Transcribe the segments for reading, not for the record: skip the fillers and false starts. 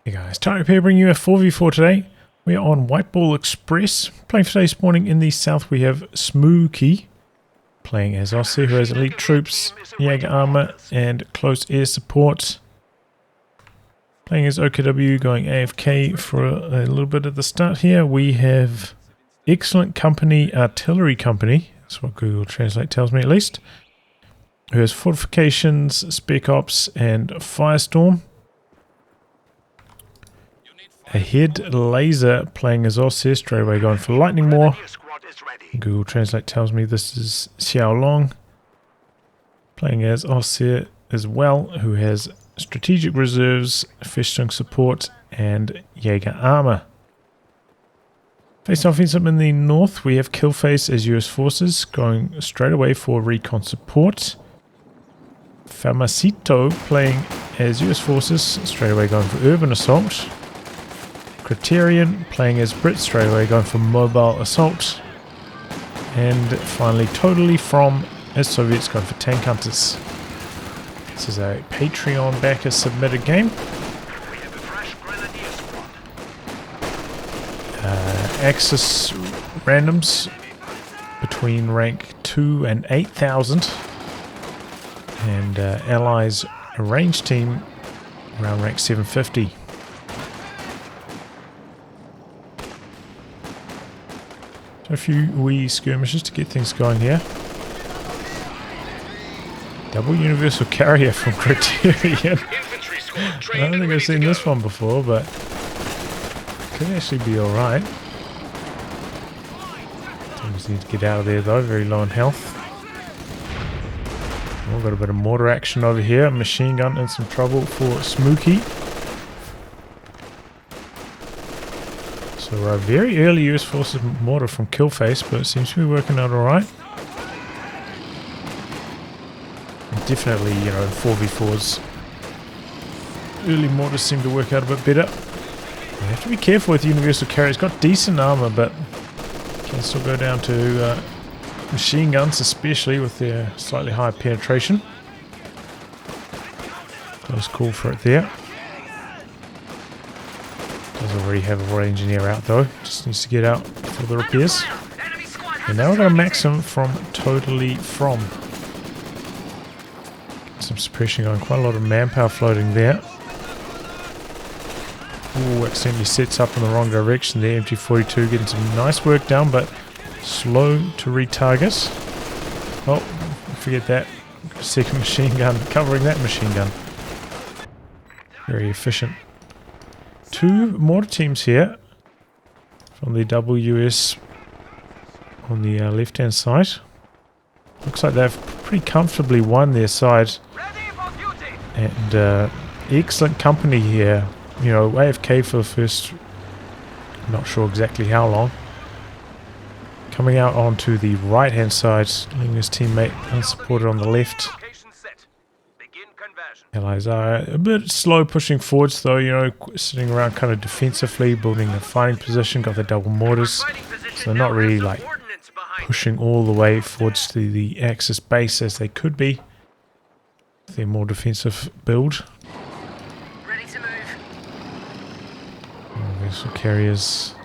Hey guys, Type here bringing you a 4v4 today. We are on Whiteball Express. Playing for today spawning in the south we have Smokey. Playing as Ostheer, who has elite troops, Jaeger armor and close air support. Playing as OKW, going AFK for a little bit at the start here. We have Excellent Company Artillery Company. That's what Google Translate tells me at least. Who has fortifications, spec ops and Firestorm. Aheadlazer playing as Ostheer, straight away going for lightning more. Google Translate tells me this is Xiaolong. Playing as Ostheer as well, who has strategic reserves, Firestorm support and Jaeger armor. Face offensive in the north, we have KillFace as US forces, going straight away for Recon support. Famasito playing as US forces, straight away going for urban assault. Kraterian playing as Brit, straight away going for mobile assault. And finally Totally From as Soviets, going for tank hunters. This is a Patreon backer submitted game. Axis randoms between rank 2 and 8,000. And Allies a range team around rank 750. A few wee skirmishes to get things going here. Double universal carrier from Kraterian. I don't think I've seen this one before, but could actually be alright. Just need to get out of there though, very low on health. Oh, got a bit of mortar action over here. Machine gun in some trouble for Smokey. So very early US forces mortar from KillFace, but it seems to be working out alright. Definitely, you know, 4v4s. Early mortars seem to work out a bit better. You have to be careful with universal carrier. It's got decent armor, but can still go down to machine guns, especially with their slightly higher penetration. Close call for it there. Does already have a Royal Engineer out though, just needs to get out for the repairs. And now we're going to max him from Totally From. Some suppression going, quite a lot of manpower floating there. Ooh, accidentally sets up in the wrong direction there. MT42 getting some nice work done, but slow to retarget. Oh, forget that. Second machine gun, covering that machine gun. Very efficient. Two mortar teams here from the WS on the left hand side. Looks like they've pretty comfortably won their side. And Excellent Company here. You know, AFK for the first, I'm not sure exactly how long. Coming out onto the right hand side, leaving his teammate unsupported on the left. Allies are a bit slow pushing forwards though, you know, sitting around kind of defensively, building a fighting position, got the double mortars. So they're not really like pushing all the way forwards to the Axis base as they could be. They're more defensive build. Ready to move. Vessel carriers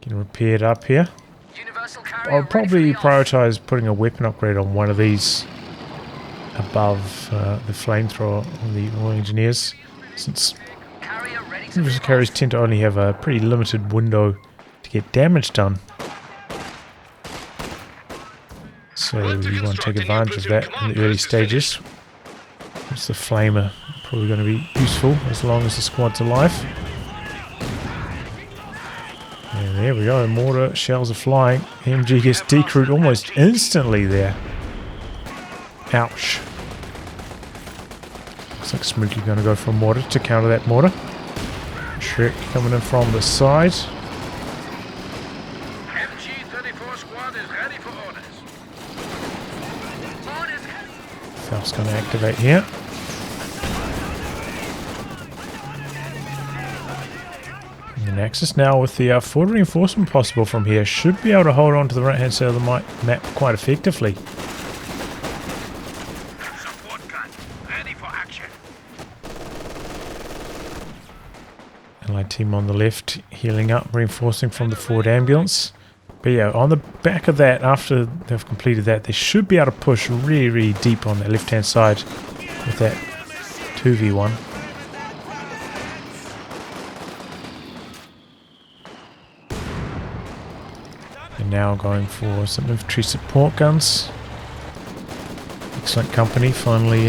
getting repaired up here. I'll probably prioritize putting a weapon upgrade on one of these above the flamethrower on the Royal Engineers, since universal carriers tend to only have a pretty limited window to get damage done. So you want to take advantage of that in the early stages. It's the flamer, probably going to be useful as long as the squad's alive. And there we go, mortar shells are flying. MG gets decrewed almost instantly there. Ouch. Looks like Smokey going to go for a mortar to counter that mortar. Shrek coming in from the side. MG-34 squad is ready for orders. Falc's going to activate here. And Axis now with the forward reinforcement possible from here should be able to hold on to the right hand side of the map quite effectively. Allied team on the left, healing up, reinforcing from the forward ambulance. But yeah, on the back of that, after they've completed that, they should be able to push really, really deep on the left-hand side with that 2v1. And now going for some infantry support guns. Excellent company, finally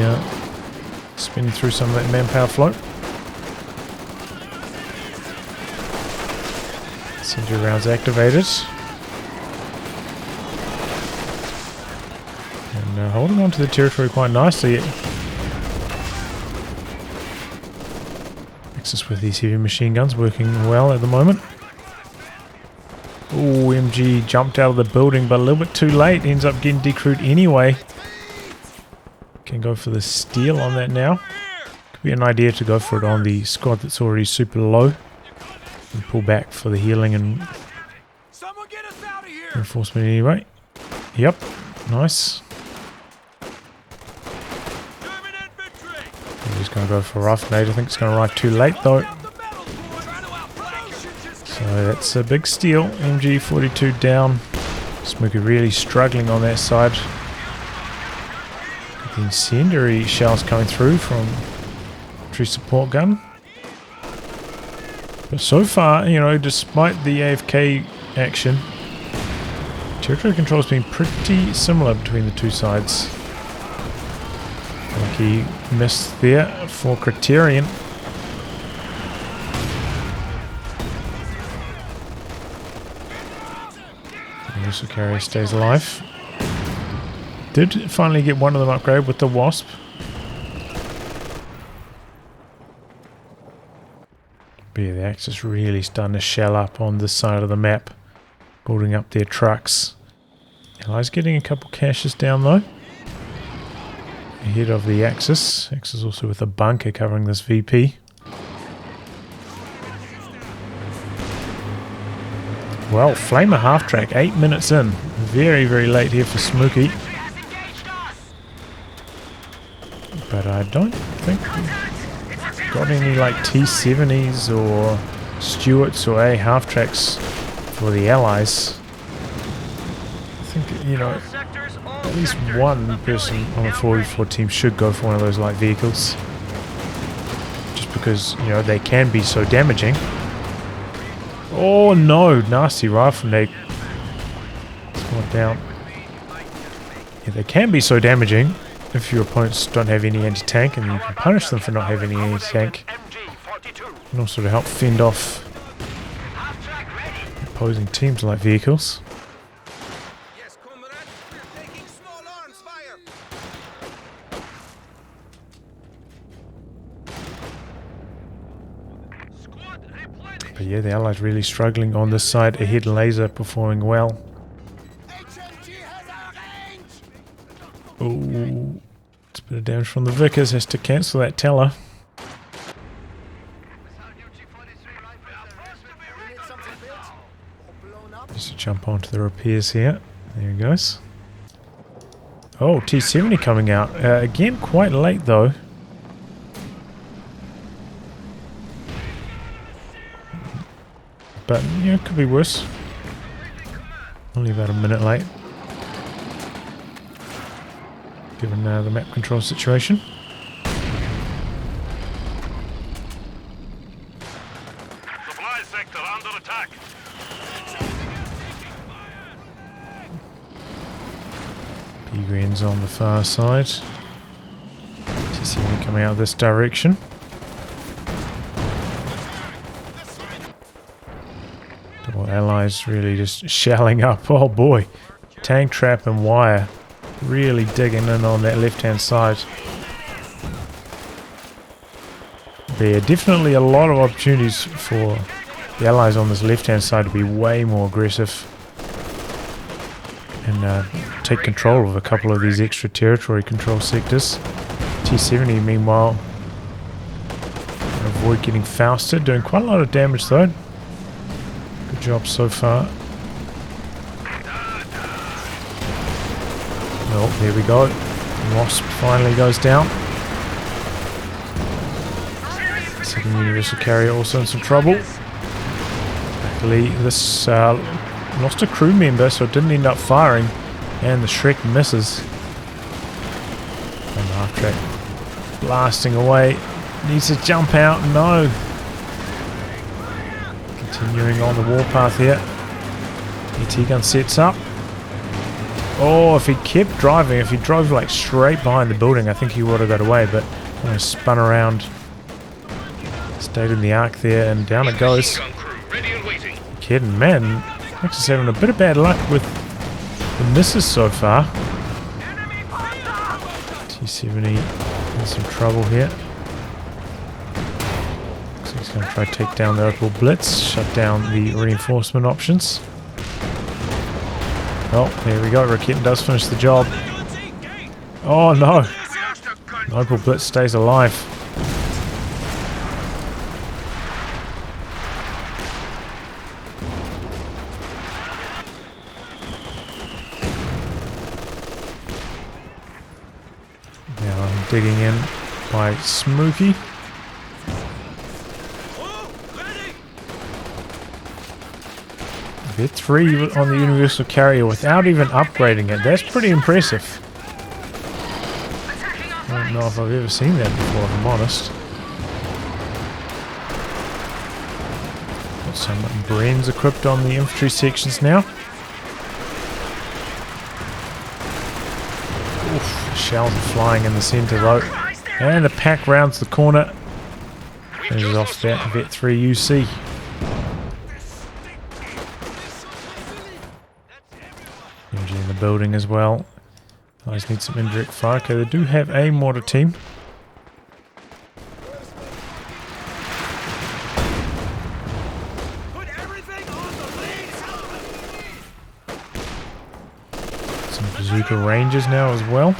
spinning through some of that manpower flow. Incendiary rounds activated. And holding on to the territory quite nicely. Axis with these heavy machine guns working well at the moment. Oh, MG jumped out of the building, but a little bit too late. Ends up getting decrewed anyway. Can go for the steal on that now. Could be an idea to go for it on the squad that's already super low. And pull back for the healing and reinforcement anyway. Yep, nice. I'm just going to go for a rough nade. I think it's going to arrive too late though. So that's a big steal. MG42 down. Smokey really struggling on that side. The incendiary shells coming through from tree support gun. But so far, you know, despite the AFK action, territory control has been pretty similar between the two sides. I think he missed there for Kraterian. The Uso carrier stays alive. Did finally get one of them upgraded with the Wasp. But yeah, the Axis really starting to shell up on this side of the map, building up their trucks. Allies getting a couple caches down though. Ahead of the Axis. Axis also with a bunker covering this VP. Well, Flamer half track, 8 minutes in. Very, very late here for Smokey. But I don't think we've got any like T70s or Stuarts or A half tracks for the Allies. I think, you know, at least one person on a 4v4 team should go for one of those light vehicles. Just because, you know, they can be so damaging. Oh no, nasty rifle nade. Squad down. Yeah, they can be so damaging if your opponents don't have any anti-tank, and you can punish them for not having any anti-tank. And also to help fend off opposing teams like vehicles. But yeah, the Allies really struggling on this side. Aheadlazer performing well. Oh, it's a bit of damage from the Vickers. Has to cancel that teller. Just to jump onto the repairs here. There he goes. Oh, T70 coming out. Again, quite late though. But, you know, it could be worse. Only about a minute late. Given the map control situation. Supply sector under attack. P-Green's on the far side. TCM coming out this direction. Double Allies really just shelling up. Oh boy. Tank trap and wire. Really digging in on that left-hand side. There are definitely a lot of opportunities for the Allies on this left-hand side to be way more aggressive and take control of a couple of these extra territory control sectors. T70 meanwhile avoid getting Fausted, doing quite a lot of damage though. Good job so far. Oh, there we go. Wasp finally goes down. Second universal carrier also in some trouble. Luckily, this lost a crew member, so it didn't end up firing. And the Shrek misses. And the half-track blasting away. Needs to jump out. No. Continuing on the warpath here. ET gun sets up. Oh, if he kept driving, if he drove like straight behind the building, I think he would have got away, but kind of spun around. Stayed in the arc there, and down it goes. Kidding, man. Max is having a bit of bad luck with the misses so far. T-70 in some trouble here. Looks like he's going to try to take down the Whiteball Blitz, shut down the reinforcement options. Oh, there we go. Recon does finish the job. Oh no! Whiteball Blitz stays alive. Now I'm digging in by Smokey. Vet 3 on the universal carrier without even upgrading it. That's pretty impressive. I don't know if I've ever seen that before, if I'm honest. Got some Brens equipped on the infantry sections now. Oof, shells are flying in the centre though. And the pack rounds the corner. Finishes off that Vet 3 UC. In the building as well. I just need some indirect fire. Okay, they do have a mortar team. Some bazooka rangers now as well.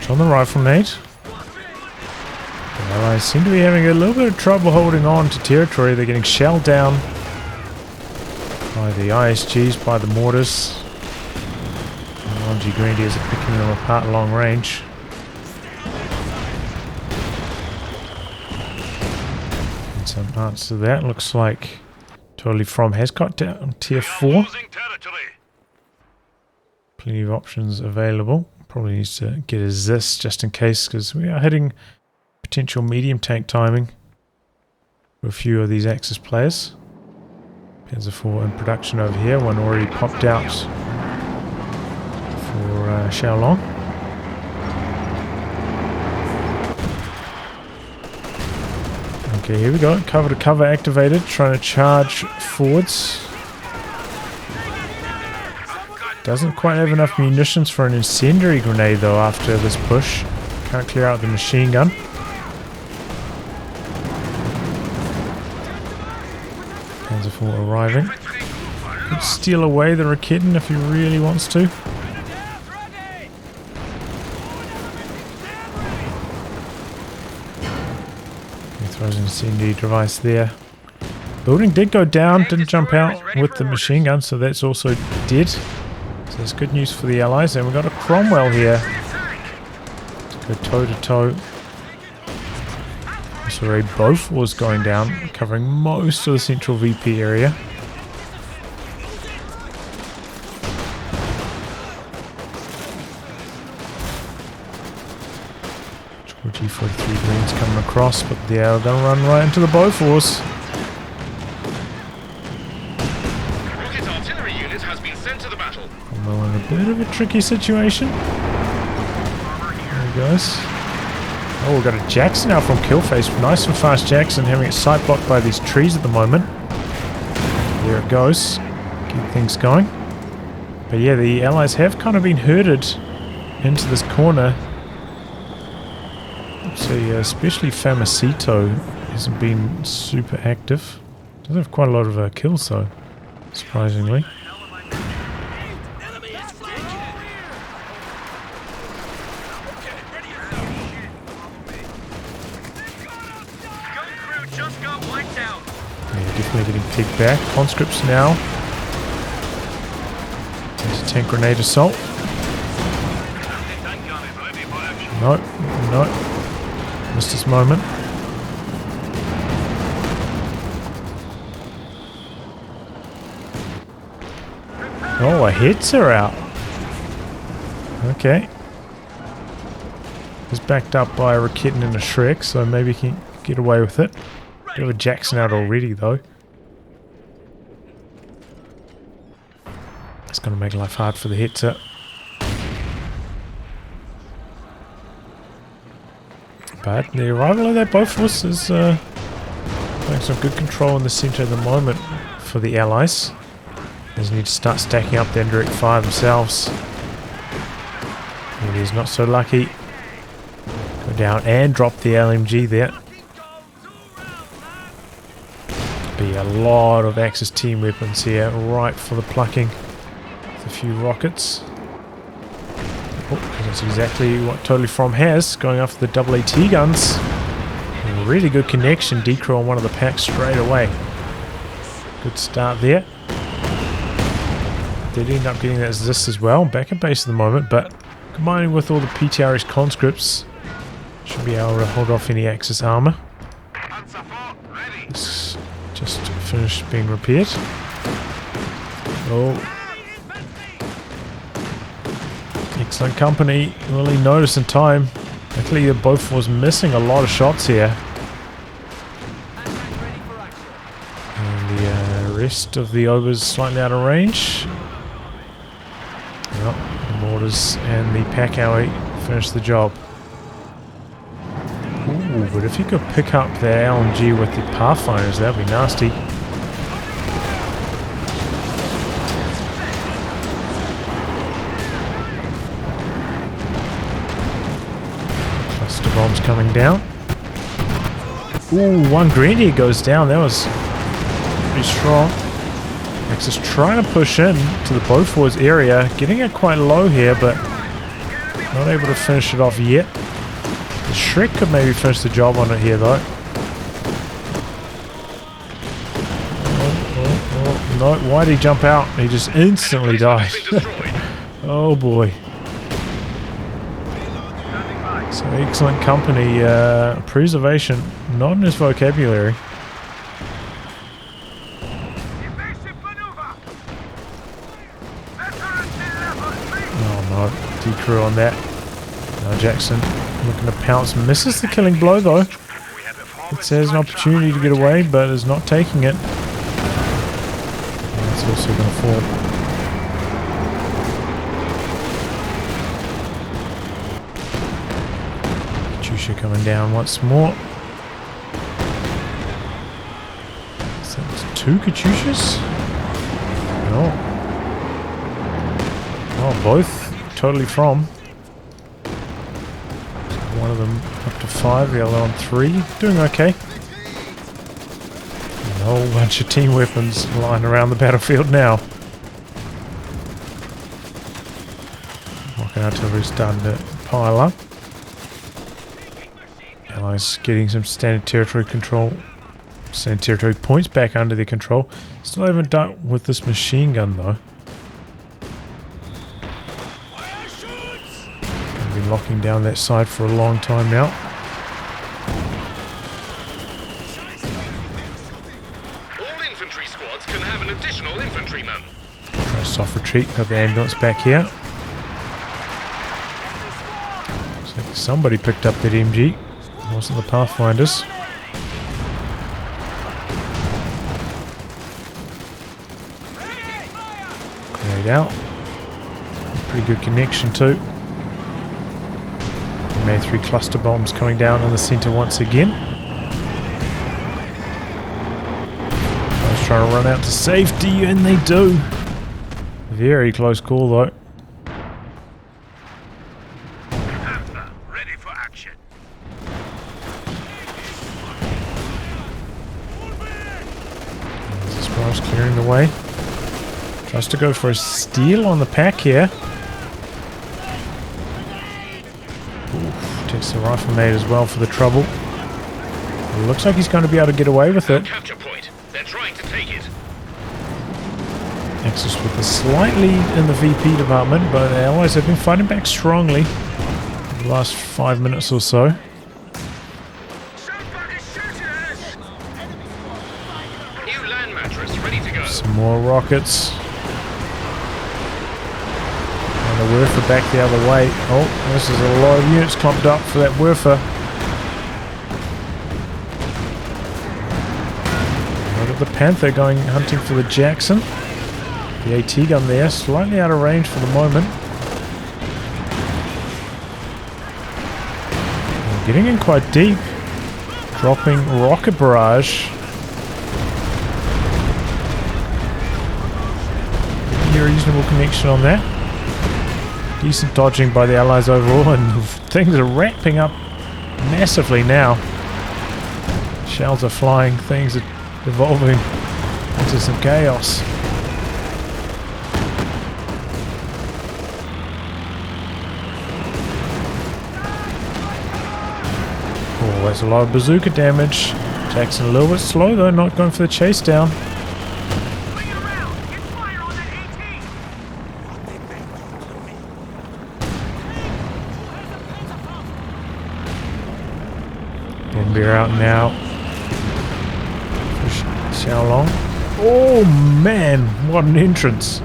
On the rifle nade. The Allies seem to be having a little bit of trouble holding on to territory. They're getting shelled down by the ISGs, by the mortars. The LG Grenadiers are picking them apart long range. And some answer to that. Looks like Totally From has got down tier 4. Plenty of options available. Probably needs to get a ZIS just in case, because we are hitting potential medium tank timing for a few of these Axis players. Panzer 4 in production over here. One already popped out for Xiaolong. Okay, here we go. Cover to cover activated. Trying to charge forwards. Doesn't quite have enough munitions for an incendiary grenade though after this push. Can't clear out the machine gun. Panzer 4 arriving. Could steal away the Recon if he really wants to. He throws an incendiary device there. Building did go down, didn't jump out with the machine gun, so that's also dead. So that's good news for the Allies. And we've got a Cromwell here. Let's go toe to toe. So a Bofors going down, covering most of the central VP area. G43 Greens coming across, but they are going to run right into the Bofors. In a bit of a tricky situation. There he goes. Oh, we've got a Jackson now from KillFace. Nice and fast Jackson, having it sight blocked by these trees at the moment. There it goes. Keep things going. But yeah, the Allies have kind of been herded into this corner. So yeah, especially Famasito hasn't been super active. Does have quite a lot of kills though, surprisingly. getting picked back. Conscripts now. Anti-tank grenade assault. No, no. Missed his moment. Oh, our heads are out. Okay. He's backed up by a Recon and a Shrek, so maybe he can get away with it. We have a Jackson out already, though. It's going to make life hard for the Hetzer. But the arrival of that Bofors is having some good control in the centre at the moment for the Allies. They need to start stacking up their indirect fire themselves. It is not so lucky. Go down and drop the LMG there. Be a lot of Axis team weapons here, right for the plucking. With a few rockets. Oh, that's exactly what Totally From has, going after the AAT guns. A really good connection, decrew on one of the packs straight away. Good start there. Did end up getting that this as well, back at base at the moment, but combining with all the PTRS conscripts, should be able to hold off any Axis armor. It's just finished being repaired. Oh. Excellent company, really noticed in time. Luckily, both was missing a lot of shots here. And the rest of the overs slightly out of range. Well, the mortars and the pack alley finished the job. Ooh, but if you could pick up the LMG with the Pathfinders, that would be nasty. Cluster bombs coming down. Ooh, one Grenadier goes down. That was pretty strong. Axis trying to push in to the Bofors area, getting it quite low here, but not able to finish it off yet. The Shrek could maybe finish the job on it here, though. No, why did he jump out? He just instantly died. Oh boy. So excellent company. Preservation, not in his vocabulary. Decrew on that. Now Jackson looking to pounce, misses the killing blow though. It says an opportunity to get away, but is not taking it. And it's also going to fall. Katyusha coming down once more. Is that 2 Katyushas? No. Oh, both. Totally From. One of them up to 5, the other on 3. Doing okay. And a whole bunch of team weapons lying around the battlefield now. Rocket artillery's starting to pile up. Allies getting some standard territory control. Standard territory points back under their control. Still haven't done with this machine gun though. Been locking down that side for a long time now. All infantry squads can have an additional infantryman. Try soft retreat, got the ambulance back here. Looks like somebody picked up that MG. It wasn't the Pathfinders. Grenade out. Pretty good connection too. Made 3 cluster bombs coming down in the centre once again. I was trying to run out to safety, and they do. Very close call though. Ready for action. This guy's clearing the way. Tries to go for a steal on the pack here. Takes the rifleman as well for the trouble. It looks like he's going to be able to get away with it. Capture point. They're trying to take take it. Axis with a slight lead in the VP department, but the Allies have been fighting back strongly in the last 5 minutes or so. New land mattress ready to go. Some more rockets. And the Werfer back the other way. Oh, this is a lot of units clumped up for that Werfer. Look at the Panther going hunting for the Jackson. The AT gun there, slightly out of range for the moment. And getting in quite deep. Dropping rocket barrage. A reasonable connection on that. Decent dodging by the Allies overall, and things are ramping up massively now. Shells are flying, things are evolving into some chaos. Oh, that's a lot of bazooka damage. Jackson a little bit slow though, not going for the chase down. We're out now. Xiaolong. Oh man, what an entrance.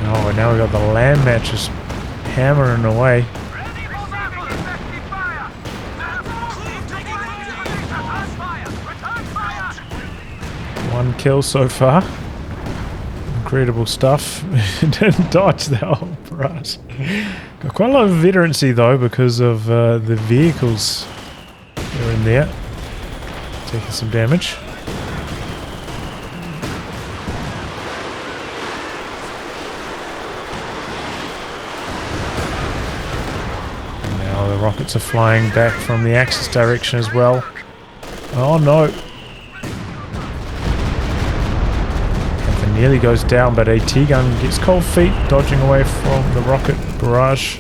Oh, now we've got the land matches hammering away. One kill so far. Incredible stuff. Didn't dodge that whole barrage. Got quite a lot of veterancy though because of the vehicles that are in there. Taking some damage. And now the rockets are flying back from the Axis direction as well. Oh no. Nearly goes down, but AT gun gets cold feet, dodging away from the rocket barrage.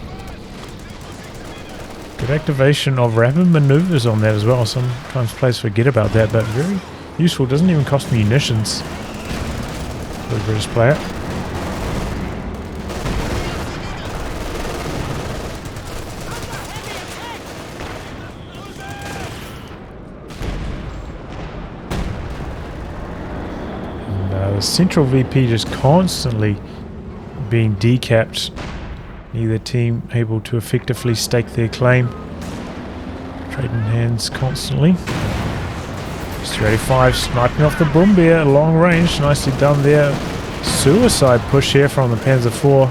Good activation of rapid maneuvers on that as well. Sometimes players forget about that, but very useful. Doesn't even cost munitions for the British player. The central VP just constantly being decapped. Neither team able to effectively stake their claim. Trading hands constantly. 385 sniping off the Brumbier, long range, nicely done there. Suicide push here from the Panzer IV.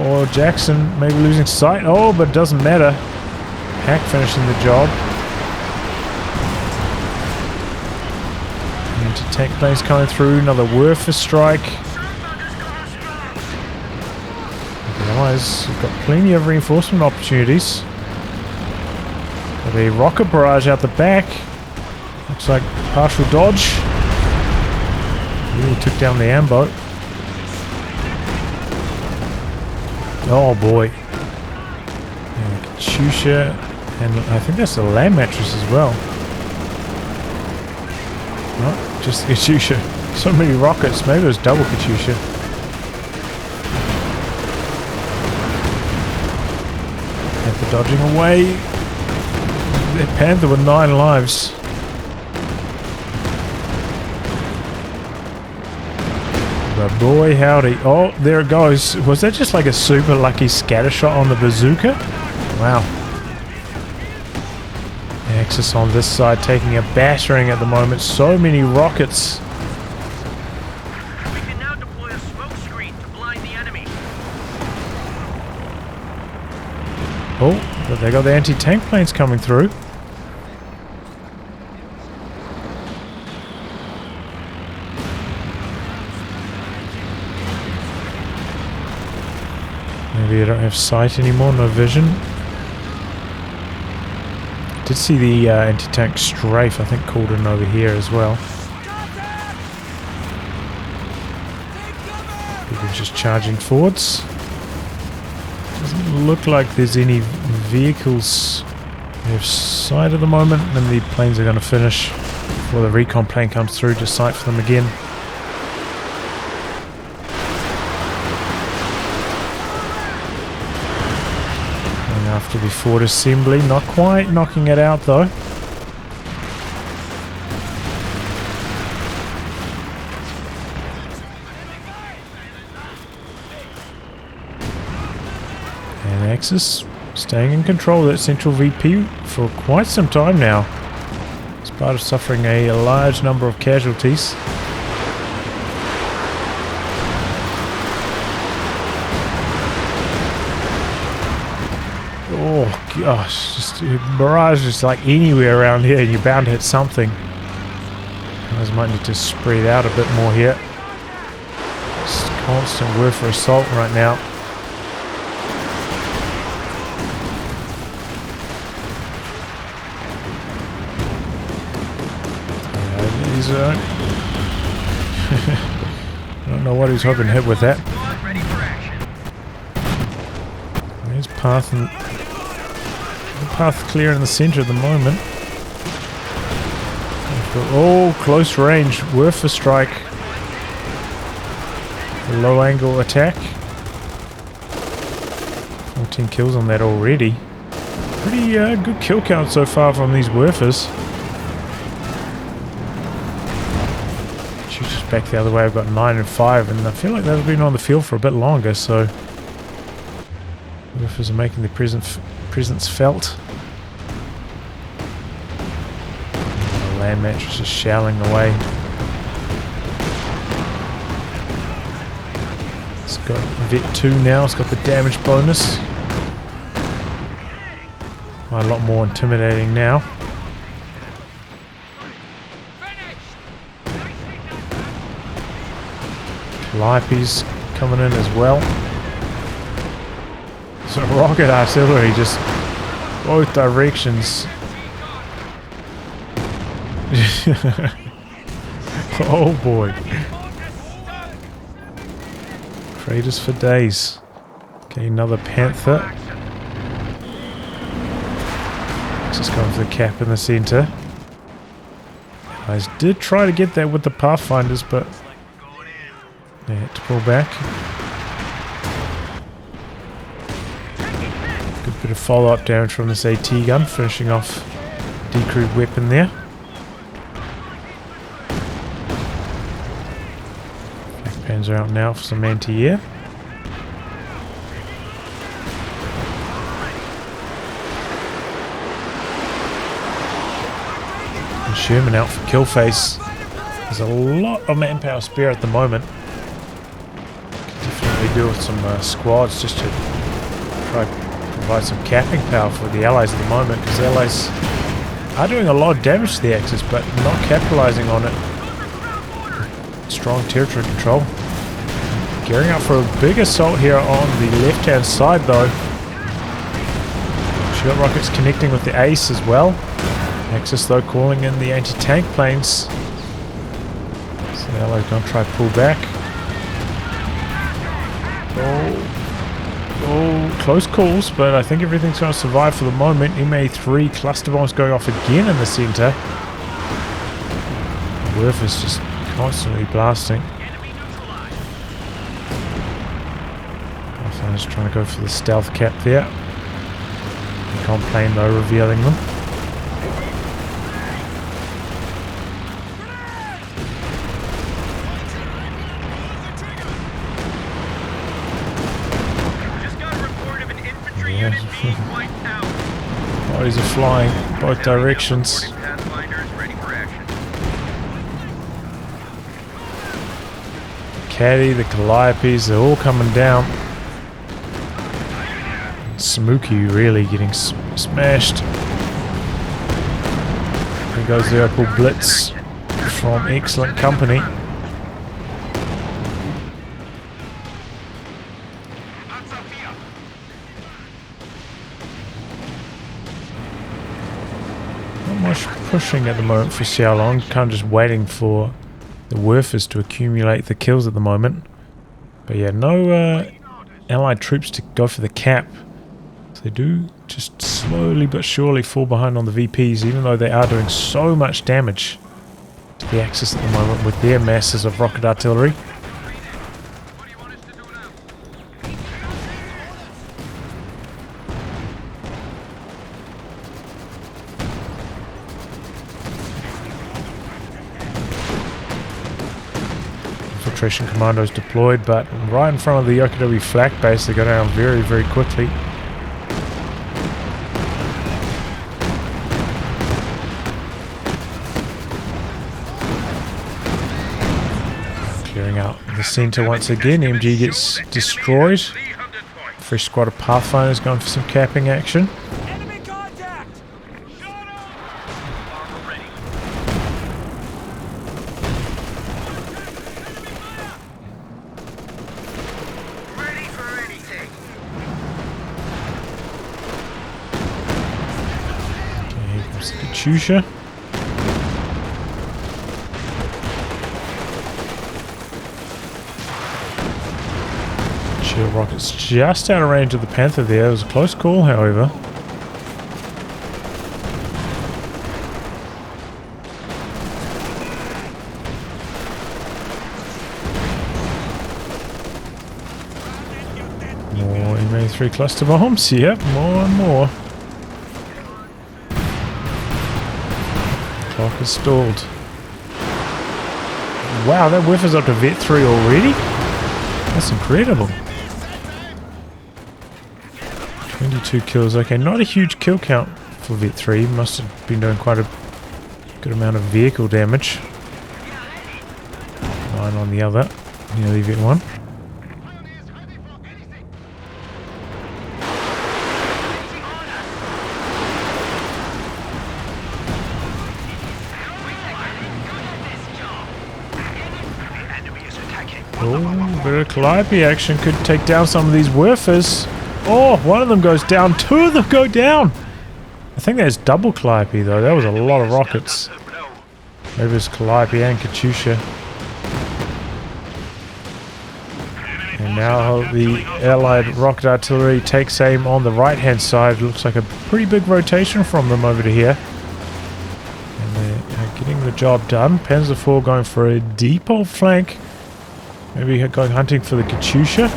Oh, Jackson maybe losing sight. Oh, but it doesn't matter. Hack finishing the job. Tank planes coming through, another Werfer strike. The Allies have got plenty of reinforcement opportunities. Got a rocket barrage out the back. Looks like partial dodge. Really took down the ambo. Oh boy. And Katyusha, and I think that's the land mattress as well. No, just the Katyusha. So many rockets. Maybe it was double Katyusha. Panther dodging away. The Panther with 9 lives. But boy howdy. Oh, there it goes. Was that just like a super lucky scatter shot on the bazooka? Wow. Axis on this side taking a battering at the moment. So many rockets. We can now deploy a smoke screen to blind the enemy. Oh, but they got the anti-tank planes coming through. Maybe I don't have sight anymore, no vision. Did see the anti-tank strafe, I think, called in over here as well. People just charging forwards. Doesn't look like there's any vehicles We have sight at the moment, and the planes are going to finish before the recon plane comes through to sight for them again. Going after the forward assembly, not quite knocking it out though. And Axis staying in control of that central VP for quite some time now, despite of suffering a large number of casualties. Oh gosh, just barrage is like anywhere around here and you're bound to hit something. Guys might need to spread out a bit more here. Just constant word for assault right now. I don't know what he's hoping to hit with that. There's path and path clear in the center at the moment. Oh, close range, worth a strike. A low angle attack. 14 kills on that already. Pretty good kill count so far from these Werfers. Back the other way, I've got 9 and 5, and I feel like they've been on the field for a bit longer, so Werfers are making their presence felt. The land match is just Xiaolong away. It's got Vet 2 now, it's got the damage bonus. A lot more intimidating now. Calliope's coming in as well. So rocket artillery just both directions. Oh boy. Craters for days. Okay, another Panther. Just going for the cap in the center. Guys did try to get that with the Pathfinders, but they had to pull back. Good bit of follow-up damage from this AT gun, finishing off decrewed weapon there. Backpans are out now for some anti-air. And Sherman out for KillFace. There's a lot of manpower spare at the moment. Definitely do with some squads just to try to provide some capping power for the Allies at the moment, because the Allies are doing a lot of damage to the Axis but not capitalizing on it. Strong territory control. Gearing up for a big assault here on the left hand side though. Shield rockets connecting with the Ace as well. Axis though calling in the anti-tank planes. So the Allies going to try to pull back. Oh, close calls, but I think everything's going to survive for the moment. MA3 cluster bombs going off again in the center. Werf is just constantly blasting. Just trying to go for the stealth cap there. Recon plane though revealing them. Bodies are flying both directions. Caddy, the Calliopes, they're all coming down. Smokey really getting smashed. There goes the Opal Blitz from excellent company. Not much pushing at the moment for Xiaolong, kind of just waiting for the Werfers to accumulate the kills at the moment. But yeah, no Allied troops to go for the cap. So They do just slowly but surely fall behind on the VPs, even though they are doing so much damage to the Axis at the moment with their masses of rocket artillery. Infiltration commandos deployed, but right in front of the Yokodawi flak base, they go down very, very quickly. Clearing out the center once again. MG gets destroyed. Fresh squad of Pathfinders going for some capping action. Enemy contact! Armour ready. Ready for anything. Okay, here comes the Katyusha. Shield rockets just out of range of the Panther there. It was a close call, however. More MA3 cluster bombs. Yep, more and more. The clock is stalled. Wow, that whiff is up to Vet 3 already? That's incredible. 22 kills. Okay, not a huge kill count for Vet 3. Must have been doing quite a good amount of vehicle damage. 9 on the other. Nearly Vet 1. Oh, bit of Calliope action could take down some of these whiffers. Oh, one of them goes down. 2 of them go down. I think that's double Calliope though. That was a lot of rockets. Maybe it's Calliope and Katyusha. And now the Allied rocket artillery takes aim on the right hand side. Looks like a pretty big rotation from them over to here. And they're getting the job done. Panzer IV going for a deep old flank. Maybe going hunting for the Katyusha.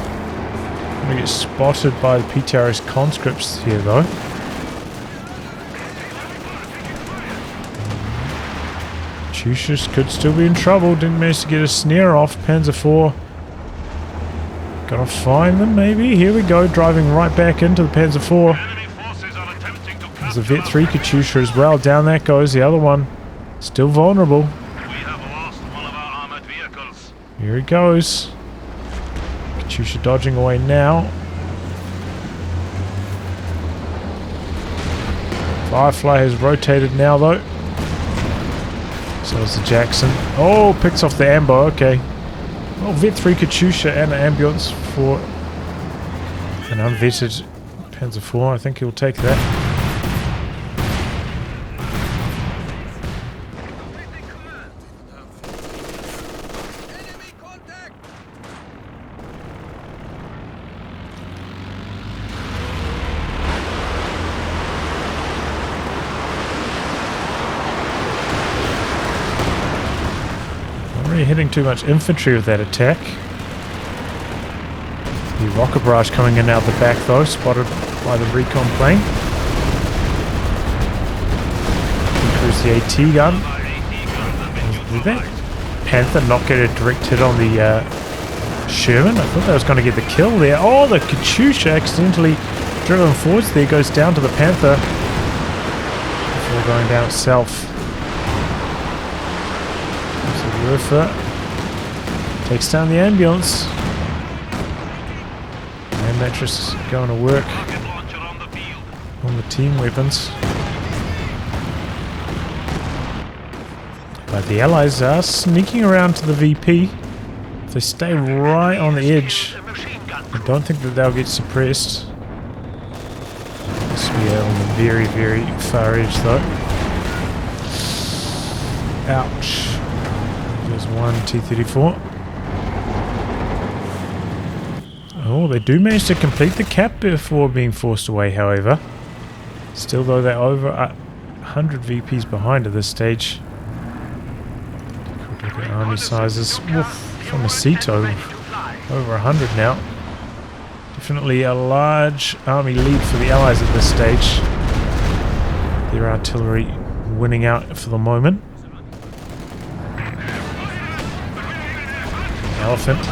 Gonna get spotted by the PTRS conscripts here though. Katyusha could still be in trouble. Didn't manage to get a snare off. Panzer IV gonna find them maybe. Here we go, driving right back into the Panzer IV. There's a Vet 3 Katyusha as well. Down that goes. The other one still vulnerable. Here he goes. Katyusha dodging away now. Firefly has rotated now though. So is the Jackson. Oh, picks off the ambo. Okay. Well, Vet 3 Katyusha and an ambulance for an unvetted Panzer IV. I think he'll take that. Hitting too much infantry with that attack. The rocket barrage coming in out the back though, spotted by the Recon plane. Increase the AT gun. Did that Panther not get a direct hit on the Sherman? I thought that was going to get the kill there. Oh, the Katyusha accidentally driven forwards there, goes down to the Panther before going down itself. Roofer takes down the ambulance. And mattress going to work on the team weapons. But the Allies are sneaking around to the VP. If they stay right on the edge, I don't think that they'll get suppressed. This will be on the very, very far edge though. Ouch. There's one T-34. Oh, Oh, they do manage to complete the cap before being forced away, however. Still, though, they're over 100 VPs behind at this stage. Quick look at army sizes. Woof, Famasito, over 100 now. Definitely a large army lead for the Allies at this stage. Their artillery winning out for the moment. Elephant.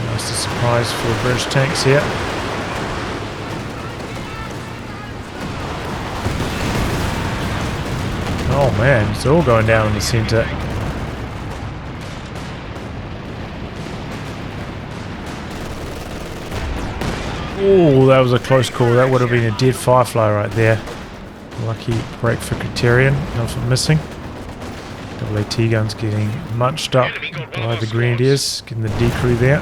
Nice surprise for the British tanks here. Oh man, it's all going down in the centre. Oh, that was a close call. That would have been a dead Firefly right there. Lucky break for Kraterian. Elephant missing. AT guns getting munched up by the Grenadiers. Getting the D crew there.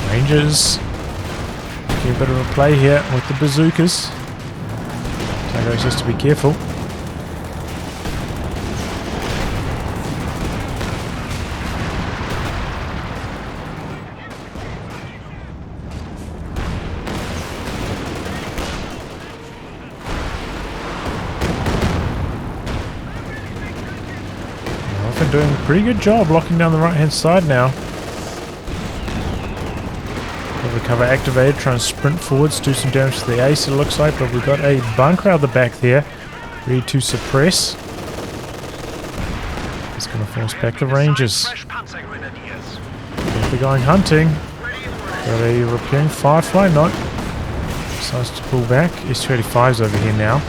Rangers. Get a bit of a play here with the bazookas. Tango's just to be careful. Doing a pretty good job locking down the right hand side now. Cover cover activated, trying to sprint forwards, do some damage to the ace it looks like, but we've got a bunker out the back there, ready to suppress. It's going to force back the Rangers. They're going hunting. Got a repairing Firefly, no. Decides to pull back. S-35's over here now.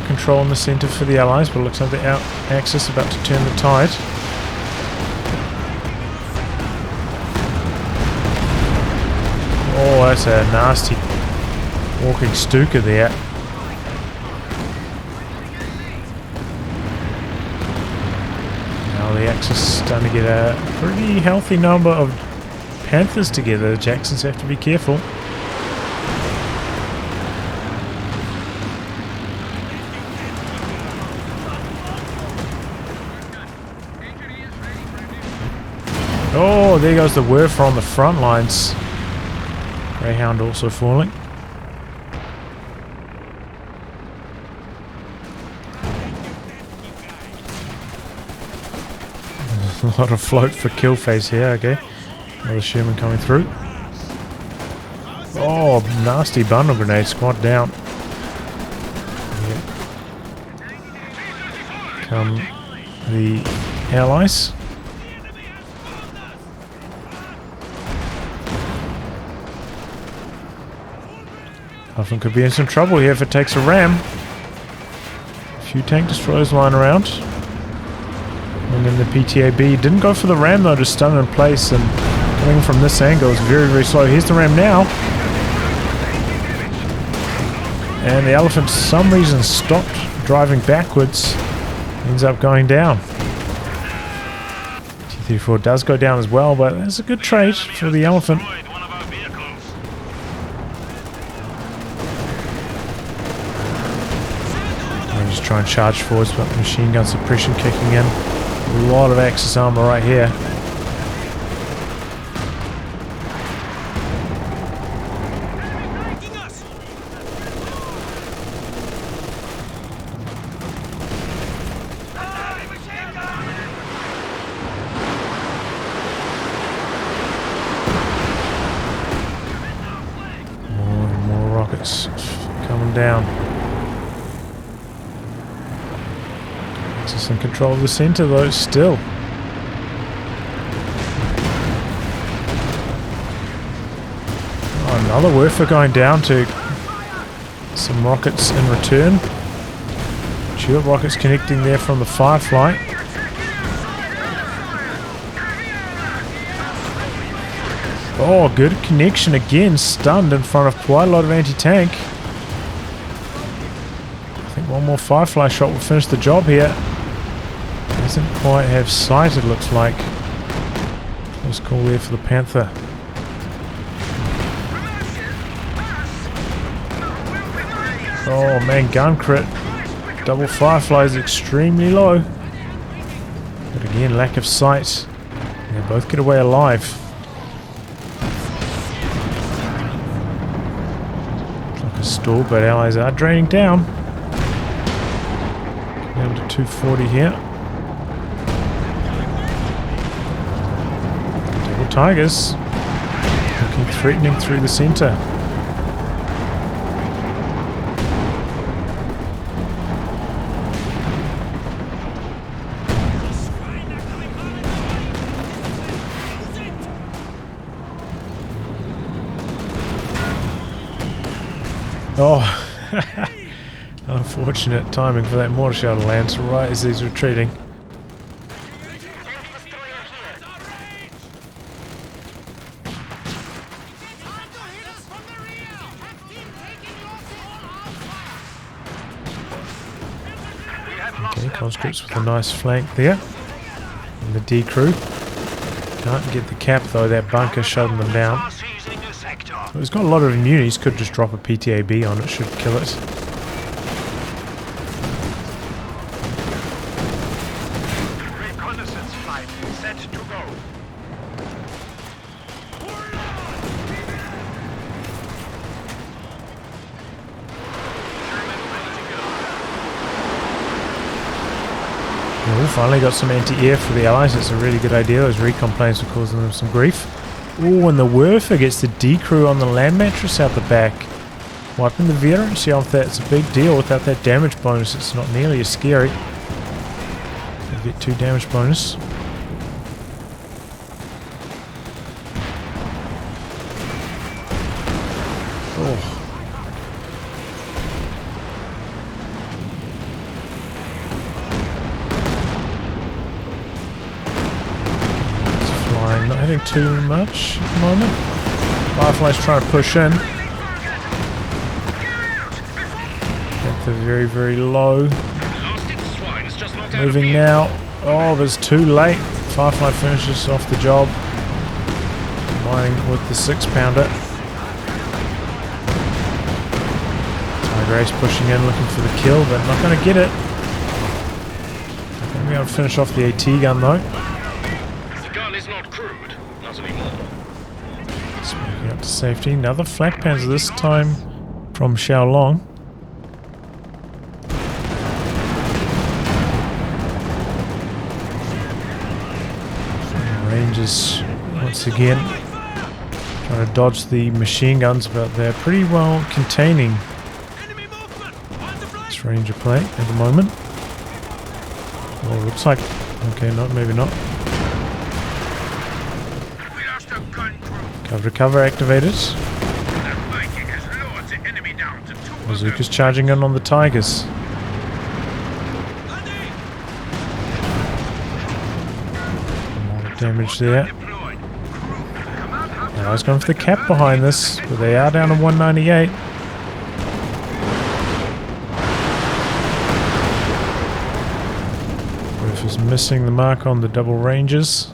Control in the centre for the Allies, but it looks like the Axis about to turn the tide. Oh, that's a nasty walking Stuka there. Now the Axis is starting to get a pretty healthy number of Panthers together. The Jacksons have to be careful. Oh, there goes the Werfer on the front lines. Greyhound also falling. A lot of float for KillFace here, okay. Another Sherman coming through. Oh, nasty bundle grenade, squad down. Here come the Allies. Elephant could be in some trouble here if it takes a ram. A few tank destroyers lying around. And then the PTAB didn't go for the ram though, just stun in place, and coming from this angle is very, very slow. Here's the ram now. And the Elephant for some reason stopped driving backwards. Ends up going down. T-34 does go down as well, but that's a good trade for the Elephant. Try and charge forwards, but machine gun suppression kicking in. A lot of Axis armor right here. More and more rockets coming down. In control of the centre though, still. Oh, another Werfer going down to some rockets in return. Shield rockets connecting there from the Firefly. Oh, good connection again, stunned in front of quite a lot of anti-tank. I think one more Firefly shot will finish the job here. Doesn't quite have sight, it looks like. Close call there for the Panther. Oh man, gun crit. Double Firefly is extremely low. But again, lack of sight. They both get away alive. Looks like a stall, but allies are draining down. Down to 240 here. Double Tigers. Looking threatening through the center. Oh, unfortunate timing for that mortar shell to land right as he's retreating. Okay, conscripts with a nice flank there. And the D crew can't get the cap though, that bunker shutting them down. So he's got a lot of immunities, could just drop a PTAB on it, should kill it. Reconnaissance flight set to go. Oh, finally got some anti-air for the allies, that's a really good idea. Those recon planes are causing them some grief. Oh, and the Werfer gets the D crew on the land mattress out the back. Wiping the veteran shelf, that's a big deal. Without that damage bonus, it's not nearly as scary. They get 2 damage bonus. Oh. Not hitting too much at the moment. Firefly's trying to push in. They're very, very low. Moving now. Oh, but it's too late. Firefly finishes off the job. Combining with the 6-pounder. Tiger Ace pushing in, looking for the kill, but not going to get it. Not going to be able to finish off the AT gun though. Smoking up to safety. Another flak panzer, this time from Xiaolong. Rangers once again trying to dodge the machine guns, but they're pretty well containing this Ranger play at the moment. Well, looks like, okay, not maybe not. Cover activated. Bazooka's charging in on the Tigers. A lot of damage there. I was going for the cap behind this, but they are down to 198. Roof is missing the mark on the double Rangers.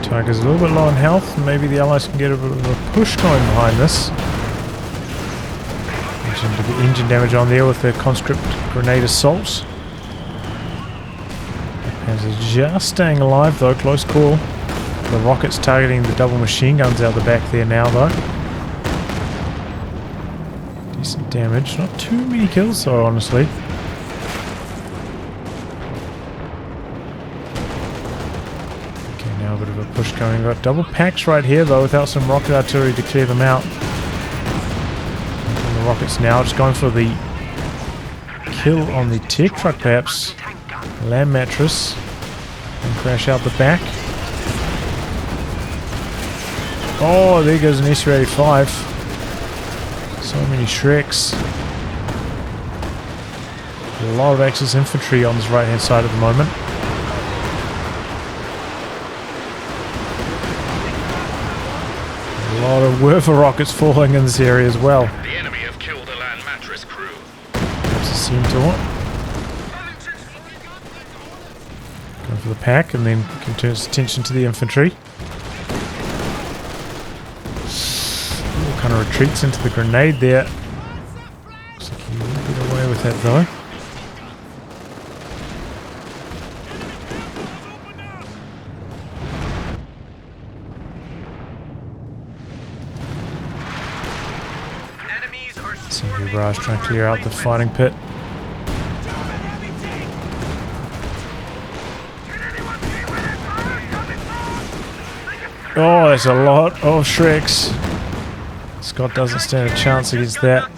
Tiger's a little bit low on health, and maybe the allies can get a bit of a push going behind this. Engine damage on there with the conscript grenade assault. Panzer's just staying alive though, close call. The rockets targeting the double machine guns out the back there now though. Decent damage, not too many kills though honestly. A bit of a push going. Got double packs right here though without some rocket artillery to clear them out. And the rockets now just going for the kill on the tech truck perhaps. Land mattress. And crash out the back. Oh, there goes an SU-85. So many Shreks. A lot of Axis infantry on this right hand side at the moment. A lot of Werfer rockets falling in this area as well. The enemy have killed a land mattress crew. Perhaps a seam to it. Going for the pack and then can turn its attention to the infantry. Ooh, kind of retreats into the grenade there. Looks like he will get away with that though. Single barrage trying to clear out the fighting pit. Oh, there's a lot of Shreks. Scott doesn't stand a chance against that.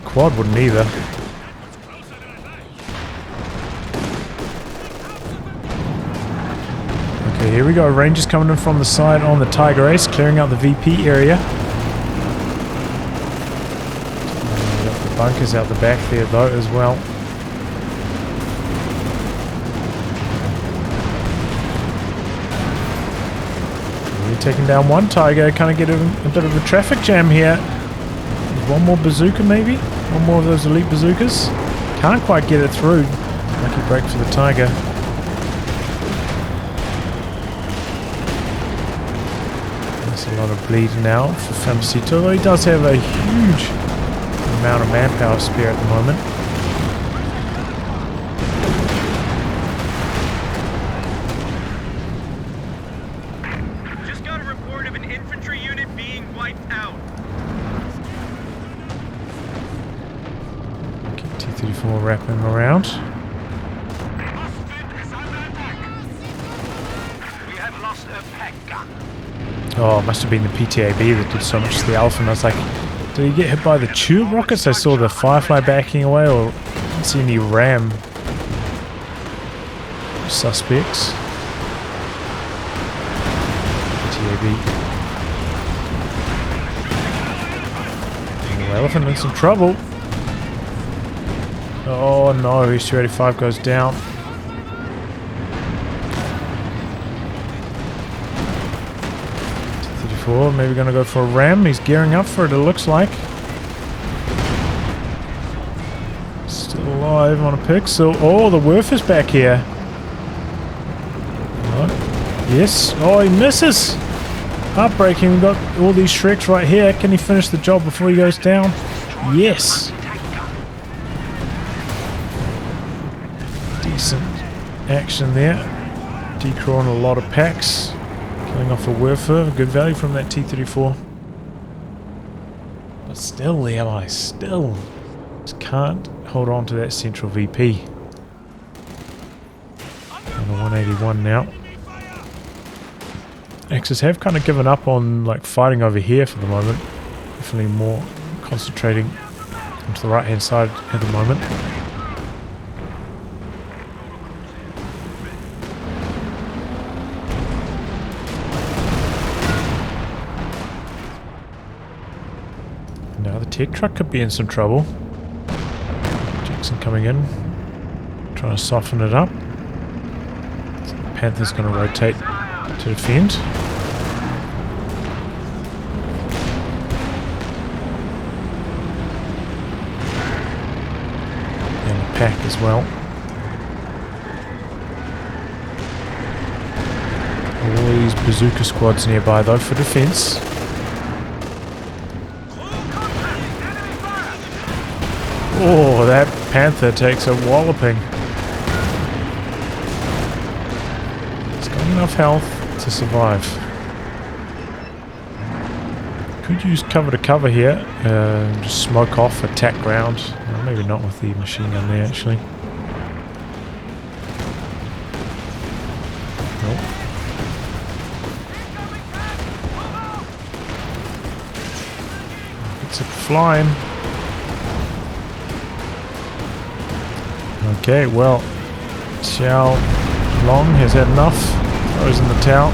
Quad wouldn't either. Okay, here we go. Rangers coming in from the side on the Tiger Ace, clearing out the VP area. Bunkers out the back there though as well. We're taking down one Tiger, kind of getting a bit of a traffic jam here. One more bazooka maybe? One more of those elite bazookas. Can't quite get it through. Lucky break for the Tiger. There's a lot of bleed now for Famasito, though he does have a huge amount of manpower spare at the moment. Just got a report of an infantry unit being wiped out. Okay, T-34 wrapping around. We have lost a peg gun. Oh, it must have been the PTAB that did so much to the Alpha, and I was like, did he get hit by the tube rockets? I saw the Firefly backing away, or I didn't see any ram suspects. PTAB. Oh, Elephant in some trouble. Oh no, S-285 goes down. Maybe going to go for a ram. He's gearing up for it, it looks like. Still alive on a pixel. Oh, the Werfer's back here. Oh, yes. Oh, he misses. Heartbreaking. We've got all these Shreks right here. Can he finish the job before he goes down? Yes. Decent action there. Decrawing a lot of packs. Killing off a Werfer, good value from that T-34. But still, the Allies still just can't hold on to that central VP. On the 181 now. Axis have kind of given up on like fighting over here for the moment. Definitely more concentrating onto the right hand side at the moment. Now the tech truck could be in some trouble. Jackson coming in, trying to soften it up. So the Panther's going to rotate to defend. And the pack as well. All these bazooka squads nearby though for defense. Oh, that Panther takes a walloping. It's got enough health to survive. Could use cover to cover here. Just smoke off, attack ground. Well, maybe not with the machine gun there actually. Nope. It's a flying. Okay, well, Xiaolong has had enough. Throws in the towel.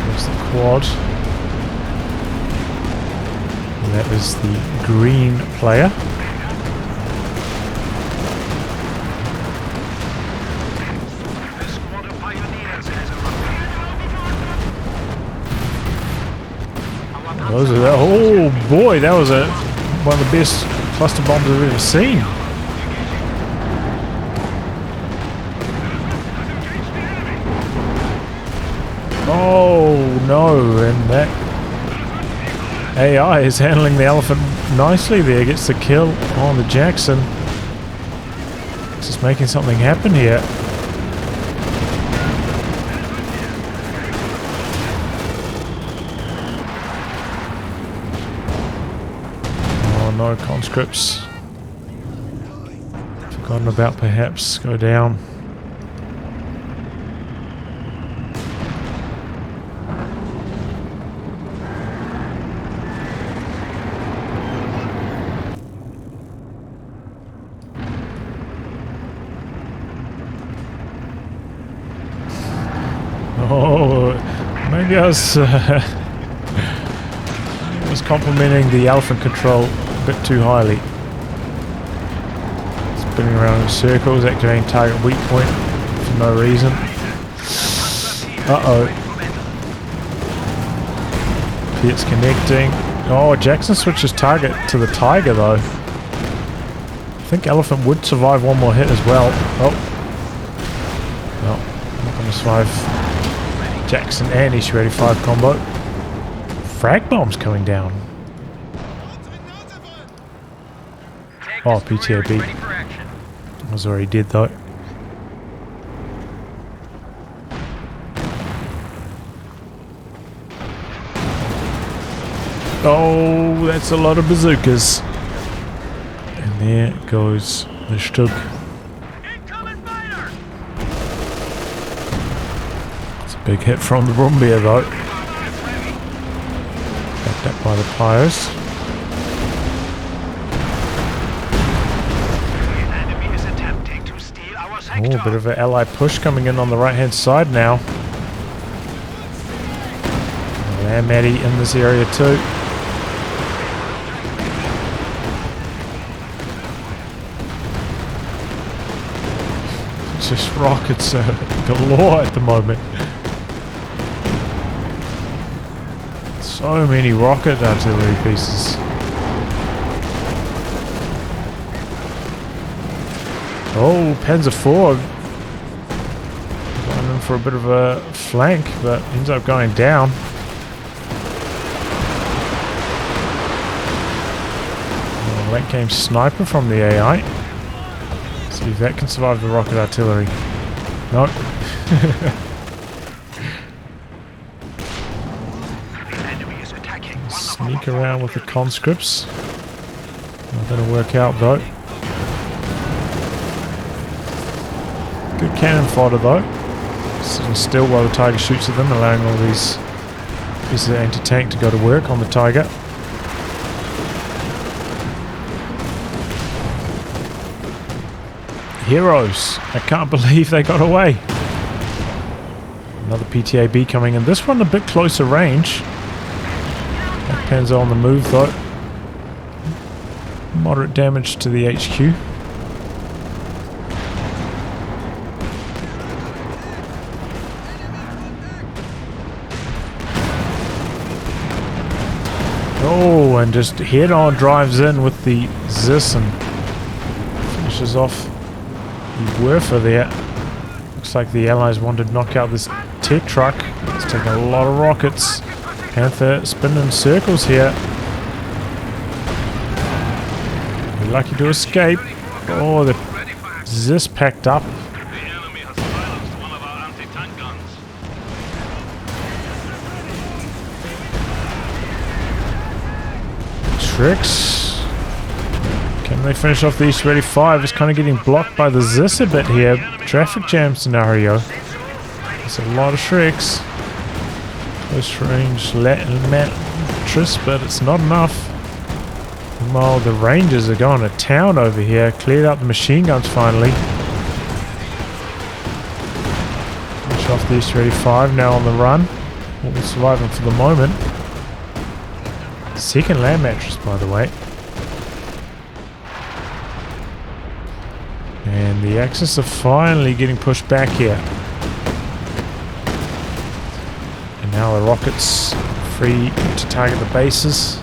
There's the quad. And that is the green player. Those are oh boy, that was one of the best cluster bombs I've ever seen. Oh no, and that AI is handling the elephant nicely there. Gets the kill on the Jackson. Just making something happen here. No conscripts. Forgotten about perhaps. Go down. Oh, maybe I was complimenting the elephant control a bit too highly. Spinning around in circles, activating target weak point for no reason. Uh-oh. It's connecting. Oh, Jackson switches target to the Tiger though. I think elephant would survive one more hit as well. Oh. No, not going to survive Jackson and East Ready 5 combo. Frag bombs coming down. Oh, PTAB. Was already dead though. Oh, that's a lot of bazookas. And there goes the Stug. It's a big hit from the Rumbeer though. Backed up by the Pyres. Oh, a bit of an ally push coming in on the right hand side now. Land Maddie in this area too. It's just rockets galore at the moment. So many rocket artillery pieces. Oh, Panzer IV going in for a bit of a flank, but ends up going down. Oh, late game sniper from the AI. See if that can survive the rocket artillery. Nope. Sneak around with the conscripts. Not going to work out though. Good cannon fodder though. Sitting still while the Tiger shoots at them, allowing all these pieces of anti-tank to go to work on the Tiger. Heroes! I can't believe they got away. Another PTAB coming in. This one a bit closer range. That Panzer on the move though. Moderate damage to the HQ. Oh, and just head-on drives in with the Zis and finishes off the Werfer there. Looks like the Allies wanted to knock out this Tet truck. It's taking a lot of rockets. Panther spinning in circles here. We're lucky to escape. Oh, the Zis packed up. Tricks. Can they finish off the East Ready 5? It's kind of getting blocked by the Zis a bit here. Traffic jam scenario. There's a lot of Shreks. Close range mattress, but it's not enough. Meanwhile, the Rangers are going to town over here. Cleared out the machine guns finally. Finish off the East Ready 5 now on the run. All surviving for the moment. Second land mattress, by the way. And the Axis are finally getting pushed back here. And now the rockets free to target the bases.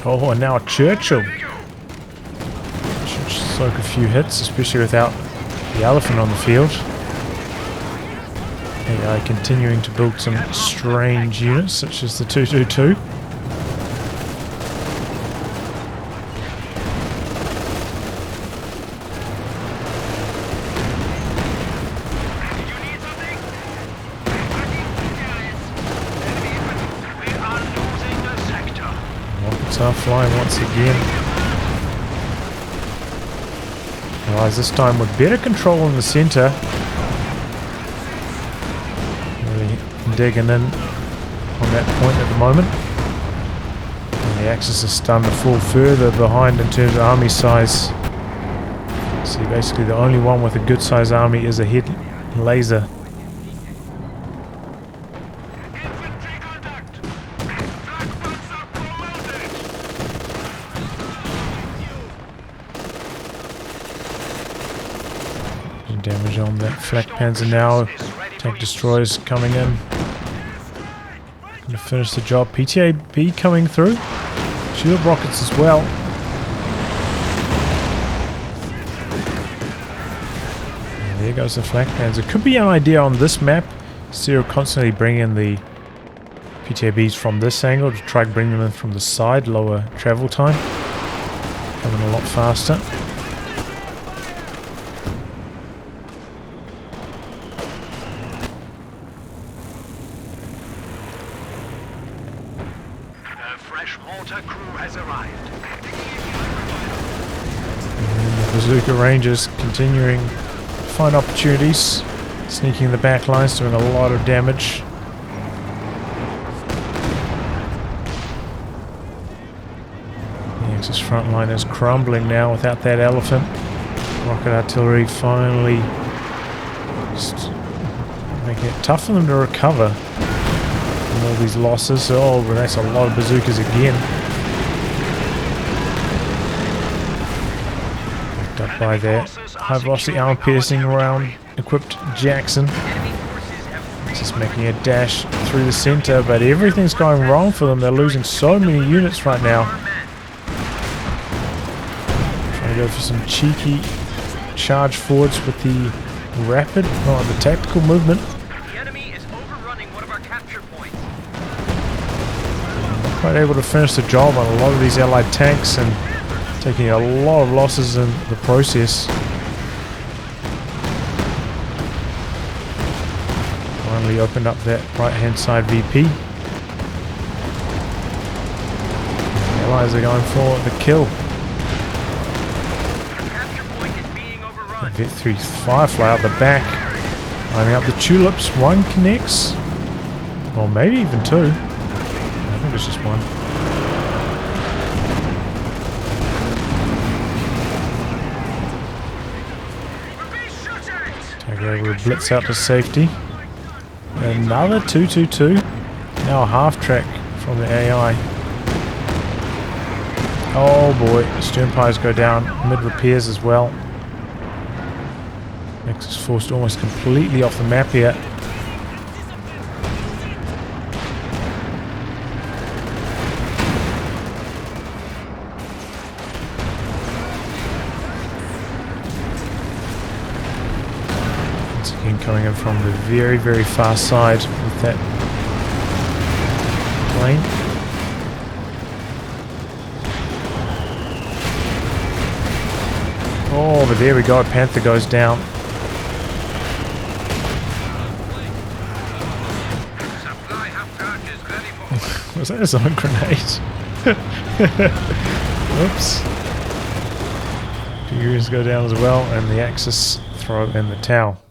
Oh, and now Churchill. Should soak a few hits, especially without the elephant on the field. AI continuing to build some strange units, such as the 222. Are flying once again. Allies this time with better control in the centre. Really digging in on that point at the moment. And the Axis is starting to fall further behind in terms of army size. See, basically the only one with a good size army is a head laser. Damage on that flak panzer now. Tank destroyers coming in. Going to finish the job. PTAB coming through. Shield rockets as well. And there goes the flak panzer. Could be an idea on this map. Zero constantly bringing in the PTABs from this angle to try to bring them in from the side. Lower travel time. Coming a lot faster. Bazooka Rangers continuing to find opportunities, sneaking the back lines, doing a lot of damage. The Axis front line is crumbling now without that elephant. Rocket artillery finally just making it tough for them to recover from all these losses. Oh, but that's a lot of bazookas again. Up by that high velocity armor piercing round equipped Jackson. Just making a dash through the center, but everything's going wrong for them. They're losing so many units right now. Trying to go for some cheeky charge forwards with the rapid, the tactical movement. The enemy is overrunning one of our capture points. Not quite able to finish the job on a lot of these allied tanks and taking a lot of losses in the process. Finally opened up that right hand side VP. The allies are going for the kill. Vet 3 Firefly out the back. Lining up the tulips. One connects. Or maybe even two. I think it's just one. Jaeger blitz out to safety. Another 222. Now a half track from the AI. Oh boy, Sternpires go down mid repairs as well. Axis forced almost completely off the map here. Coming in from the very, very far side with that plane. Oh, but there we go. Panther goes down. Was that a zone grenade? Oops. Figures go down as well, and the Axis throw in the towel.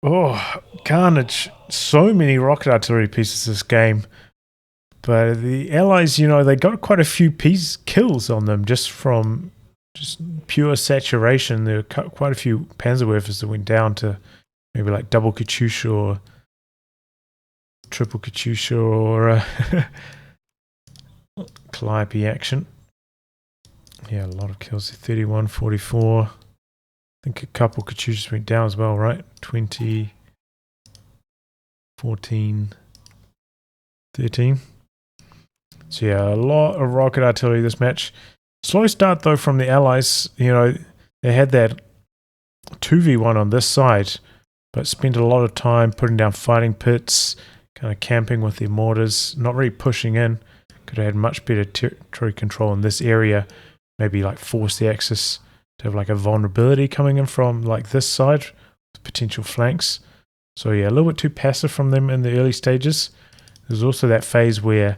Oh, carnage. So many rocket artillery pieces this game. But the Allies, you know, they got quite a few kills on them just from pure saturation. There were quite a few Panzerwerfers that went down to maybe like double Katyusha or triple Katyusha or Calliope action. Yeah, a lot of kills. 31, 44. I think a couple Katyushas went down as well, right? 20, 14, 13. So yeah, a lot of rocket artillery this match. Slow start though from the Allies. You know, they had that 2v1 on this side, but spent a lot of time putting down fighting pits, kind of camping with their mortars, not really pushing in. Could have had much better territory control in this area. Maybe like force the Axis to have like a vulnerability coming in from like this side with potential flanks. So yeah, a little bit too passive from them in the early stages. There's also that phase where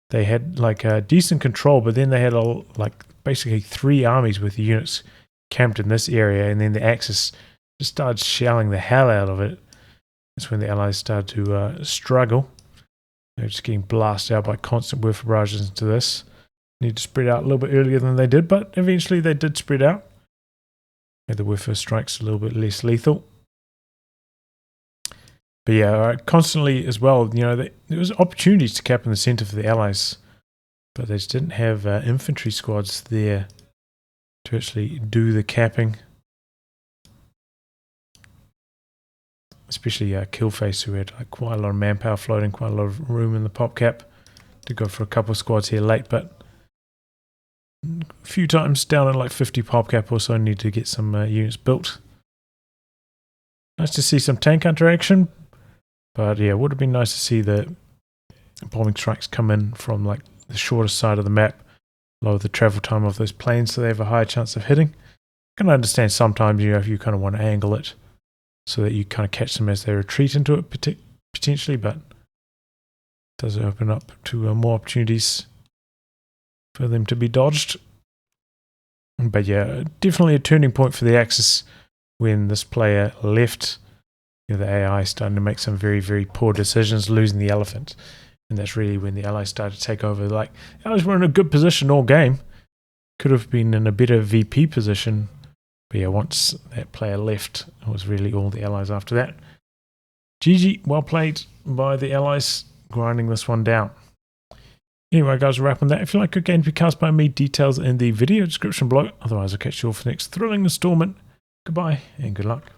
they had like a decent control, but then they had like basically 3 armies with units camped in this area, and then the Axis just started shelling the hell out of it. That's when the Allies started to struggle. They're just getting blasted out by constant whiff barrages into this. Need to spread out a little bit earlier than they did, but eventually they did spread out. Made the whiff strikes a little bit less lethal. But yeah, constantly as well, you know, there was opportunities to cap in the centre for the Allies, but they just didn't have infantry squads there to actually do the capping. Especially KillFace, who had like quite a lot of manpower floating, quite a lot of room in the pop cap to go for a couple of squads here late, but a few times down at like 50 pop cap or so, need to get some units built. Nice to see some tank interaction, but yeah, it would have been nice to see the bombing strikes come in from like the shorter side of the map, lower the travel time of those planes so they have a higher chance of hitting. I can understand sometimes, you know, if you kind of want to angle it so that you kind of catch them as they retreat into it potentially, but it does open up to more opportunities for them to be dodged. But yeah, definitely a turning point for the Axis when this player left. You know, the AI starting to make some very, very poor decisions, losing the elephant. And that's really when the Allies started to take over. Like, the Allies were in a good position all game. Could have been in a better VP position. But yeah, once that player left, it was really all the Allies after that. GG, well played by the Allies, grinding this one down. Anyway, guys, we'll wrap on that. If you like good game to be cast by me, details in the video description below. Otherwise, I'll catch you all for the next thrilling installment. Goodbye and good luck.